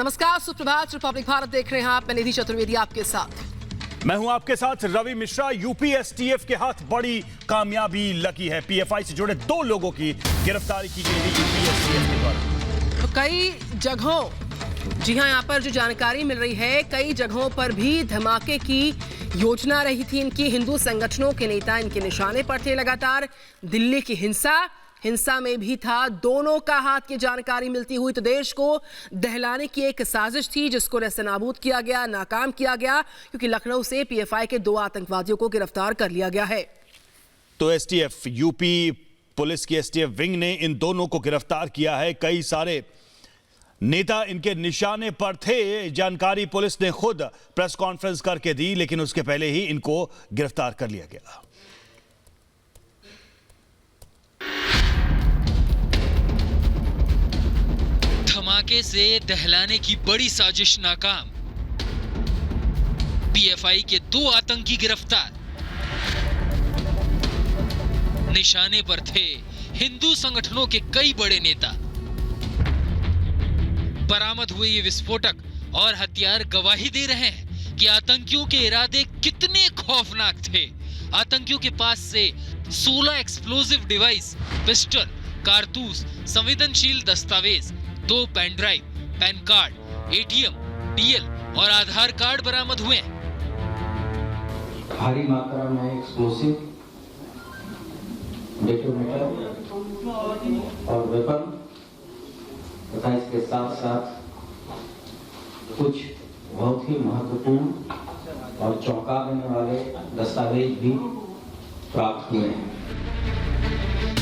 नमस्कार, सुप्रभात। रिपब्लिक भारत देख रहे हैं आप। मैं निधि चतुर्वेदी आपके साथ। मैं हूं आपके साथ रवि मिश्रा। यूपी एसटीएफ के हाथ बड़ी कामयाबी लगी है। पीएफआई से जुड़े 2 लोगों की गिरफ्तारी की गई है यूपी एसटीएफ के द्वारा। तो कई जगहों, जी हां, यहाँ पर जो जानकारी मिल रही है, कई जगहों पर भी धमाके की योजना रही थी इनकी। हिंदू संगठनों के नेता इनके निशाने पर थे। लगातार दिल्ली की हिंसा में भी था। दोनों का हाथ की जानकारी मिलती हुई तो देश को दहलाने की एक साजिश थी, जिसको नेस्तनाबूद किया गया, नाकाम किया गया, क्योंकि लखनऊ से पीएफआई के 2 आतंकवादियों को गिरफ्तार कर लिया गया है। तो एसटीएफ, यूपी पुलिस की एसटीएफ विंग ने इन दोनों को गिरफ्तार किया है। कई सारे नेता इनके निशाने पर थे। जानकारी पुलिस ने खुद प्रेस कॉन्फ्रेंस करके दी, लेकिन उसके पहले ही इनको गिरफ्तार कर लिया गया। धमाके से दहलाने की बड़ी साजिश नाकाम। पीएफआई के 2 आतंकी गिरफ्तार। निशाने पर थे हिंदू संगठनों के कई बड़े नेता। बरामद हुए ये विस्फोटक और हथियार गवाही दे रहे हैं कि आतंकियों के इरादे कितने खौफनाक थे। आतंकियों के पास से 16 एक्सप्लोजिव डिवाइस, पिस्टल, कारतूस, संवेदनशील दस्तावेज, 2 pen drive, pan card, ATM, DL और आधार कार्ड बरामद हुए हैं। भारी मात्रा में एक्सप्लोसिव, डेटोनेटर और वेपन तथा इसके साथ साथ कुछ बहुत ही महत्वपूर्ण और चौंका देने वाले दस्तावेज भी प्राप्त हुए हैं।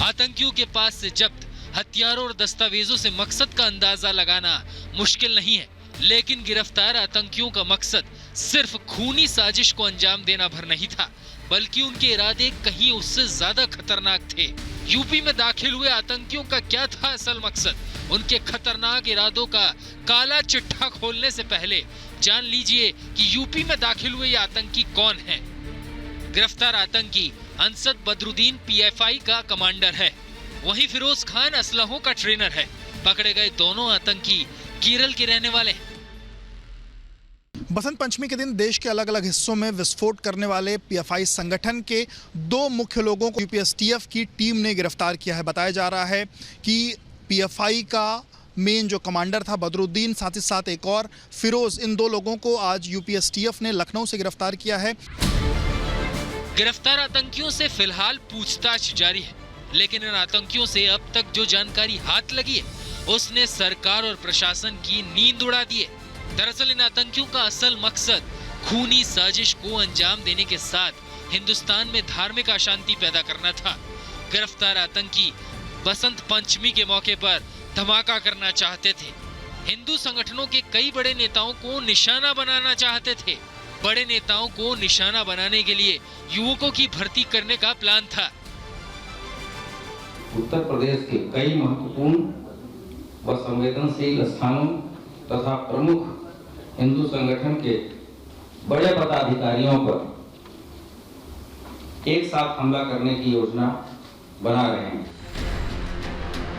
आतंकियों के पास से जब्त हथियारों और दस्तावेजों से मकसद का अंदाजा लगाना मुश्किल नहीं है, लेकिन गिरफ्तार आतंकियों का मकसद सिर्फ खूनी साजिश को अंजाम देना भर नहीं था, बल्कि उनके इरादे कहीं उससे ज्यादा खतरनाक थे। यूपी में दाखिल हुए आतंकियों का क्या था असल मकसद? उनके खतरनाक इरादों का काला चिट्ठा खोलने से पहले जान लीजिए कि यूपी में दाखिल हुए ये आतंकी कौन हैं। गिरफ्तार आतंकी अंसद बदरुद्दीन पीएफआई का कमांडर है, वहीं फिरोज खान असलहों का ट्रेनर है। पकड़े गए दोनों आतंकी केरल के रहने वाले हैं। बसंत पंचमी के दिन देश के अलग अलग हिस्सों में विस्फोट करने वाले पीएफआई संगठन के 2 मुख्य लोगों को यूपी एसटीएफ की टीम ने गिरफ्तार किया है। बताया जा रहा है कि पीएफआई का मेन जो कमांडर था बदरुद्दीन, साथ ही साथ एक और फिरोज, इन 2 लोगों को आज यूपी एसटीएफ ने लखनऊ से गिरफ्तार किया है। गिरफ्तार आतंकियों से फिलहाल पूछताछ जारी है, लेकिन इन आतंकियों से अब तक जो जानकारी हाथ लगी है उसने सरकार और प्रशासन की नींद उड़ा दी है। दरअसल इन आतंकियों का असल मकसद खूनी साजिश को अंजाम देने के साथ हिंदुस्तान में धार्मिक अशांति पैदा करना था। गिरफ्तार आतंकी बसंत पंचमी के मौके पर धमाका करना चाहते थे। हिंदू संगठनों के कई बड़े नेताओं को निशाना बनाना चाहते थे। बड़े नेताओं को निशाना बनाने के लिए युवकों की भर्ती करने का प्लान था। उत्तर प्रदेश के कई महत्वपूर्ण व संवेदनशील स्थानों तथा प्रमुख हिंदू संगठन के बड़े पदाधिकारियों पर एक साथ हमला करने की योजना बना रहे हैं।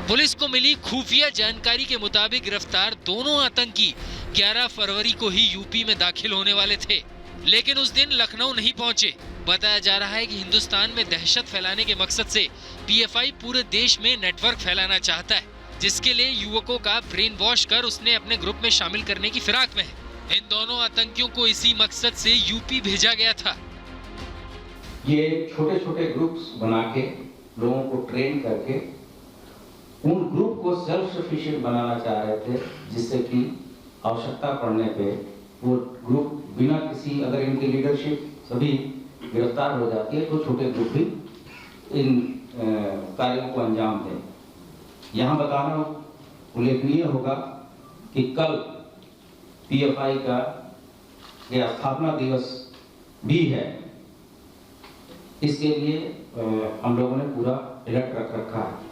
पुलिस को मिली खुफिया जानकारी के मुताबिक गिरफ्तार दोनों आतंकी 11 फरवरी को ही यूपी में दाखिल होने वाले थे, लेकिन उस दिन लखनऊ नहीं पहुंचे। बताया जा रहा है कि हिंदुस्तान में दहशत फैलाने के मकसद से पीएफआई पूरे देश में नेटवर्क फैलाना चाहता है, जिसके लिए युवकों का ब्रेन वॉश कर उसने अपने ग्रुप में शामिल करने की फिराक में है। इन दोनों आतंकियों को इसी मकसद से यूपी भेजा गया था। ये छोटे छोटे ग्रुप्स बना के लोगों को ट्रेन करके उन ग्रुप को सेल्फ सफिशिएंट बनाना चाह रहे थे, जिससे कि आवश्यकता पड़ने पे वो ग्रुप बिना किसी, अगर इनकी लीडरशिप सभी गिरफ्तार हो जाती है तो छोटे ग्रुप भी इन कार्यों को अंजाम दें। यहाँ बताना उल्लेखनीय होगा कि कल पीएफआई का यह स्थापना दिवस भी है। इसके लिए हम लोगों ने पूरा अलर्ट रख रखा है।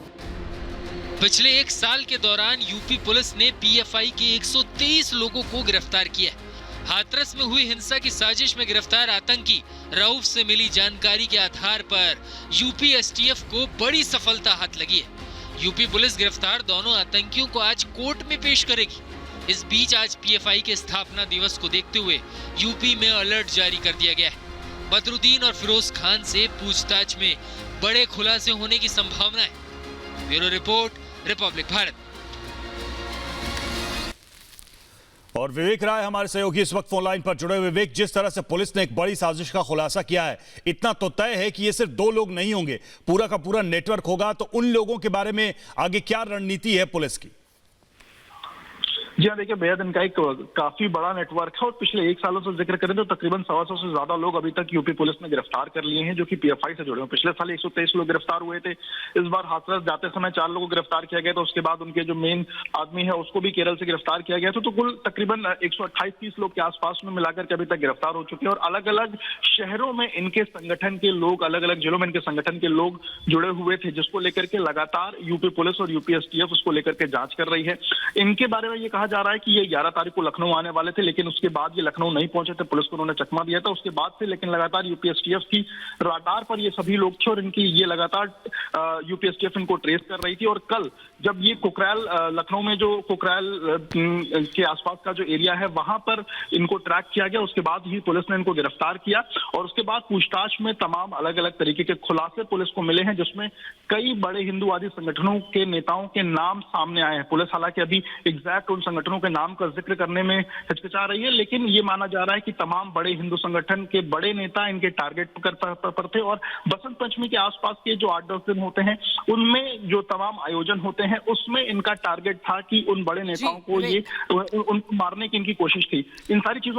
पिछले 1 साल के दौरान यूपी पुलिस ने पीएफआई के 123 लोगों को गिरफ्तार किया है। हाथरस में हुई हिंसा की साजिश में गिरफ्तार आतंकी रऊफ से मिली जानकारी के आधार पर यूपी एसटीएफ को बड़ी सफलता हाथ लगी है। यूपी पुलिस गिरफ्तार दोनों आतंकियों को आज कोर्ट में पेश करेगी। इस बीच आज पीएफआई के स्थापना दिवस को देखते हुए यूपी में अलर्ट जारी कर दिया गया है। बदरुद्दीन और फिरोज खान से पूछताछ में बड़े खुलासे होने की संभावना है। Bureau report, Republic Bharat. और विवेक राय हमारे सहयोगी इस वक्त फोन लाइन पर जुड़े हुए। विवेक, जिस तरह से पुलिस ने एक बड़ी साजिश का खुलासा किया है, इतना तो तय है कि ये सिर्फ 2 लोग नहीं होंगे, पूरा का पूरा नेटवर्क होगा। तो उन लोगों के बारे में आगे क्या रणनीति है पुलिस की? जी हाँ, देखिए बेहद इनका एक काफी बड़ा नेटवर्क है और पिछले 1 सालों से जिक्र करें तो तकरीबन 125 से ज्यादा लोग अभी तक यूपी पुलिस ने गिरफ्तार कर लिए हैं जो कि पीएफआई से जुड़े हैं। पिछले साल 123 लोग गिरफ्तार हुए थे। इस बार हाथरस जाते समय 4 लोगों को गिरफ्तार किया गया था। उसके बाद उनके जो मेन आदमी है उसको भी केरल से गिरफ्तार किया गया था। तो कुल तकरीबन 128-30 लोग के आसपास में मिलाकर के अभी तक गिरफ्तार हो चुके हैं और अलग अलग शहरों में इनके संगठन के लोग, अलग अलग जिलों में इनके संगठन के लोग जुड़े हुए थे, जिसको लेकर के लगातार यूपी पुलिस और यूपी एसटीएफ उसको लेकर के जांच कर रही है। इनके बारे में ये कहा जा रहा है कि ये 11 तारीख को लखनऊ आने वाले थे, लेकिन उसके बाद ये लखनऊ नहीं पहुंचे थे। पुलिस को उन्होंने चकमा दिया था उसके बाद से, लेकिन लगातार यूपी एसटीएफ की राडार पर ये सभी लोग थे और इनकी ये लगातार यूपी एसटीएफ इनको ट्रेस कर रही थी। और कल जब ये कुकराल, लखनऊ में जो कुकराल के आसपास का जो एरिया है वहां पर इनको ट्रैक किया गया, उसके बाद ही पुलिस ने इनको गिरफ्तार किया और उसके बाद पूछताछ में तमाम अलग अलग तरीके के खुलासे पुलिस को मिले हैं, जिसमें कई बड़े हिंदूवादी संगठनों के नेताओं के नाम सामने आए हैं। पुलिस हालांकि अभी एग्जैक्ट उन संगठनों के नाम का जिक्र करने में हिचकिचा रही है, लेकिन ये माना जा रहा है कि तमाम बड़े हिंदू संगठन के बड़े नेता इनके टारगेट पर थे। और बसंत पंचमी के आसपास के जो 8-10 दिन होते हैं उनमें जो तमाम आयोजन होते हैं उसमें इनका टारगेट था कि उन बड़े नेताओं को ये उनको मारने की इनकी कोशिश थी। इन सारी चीजों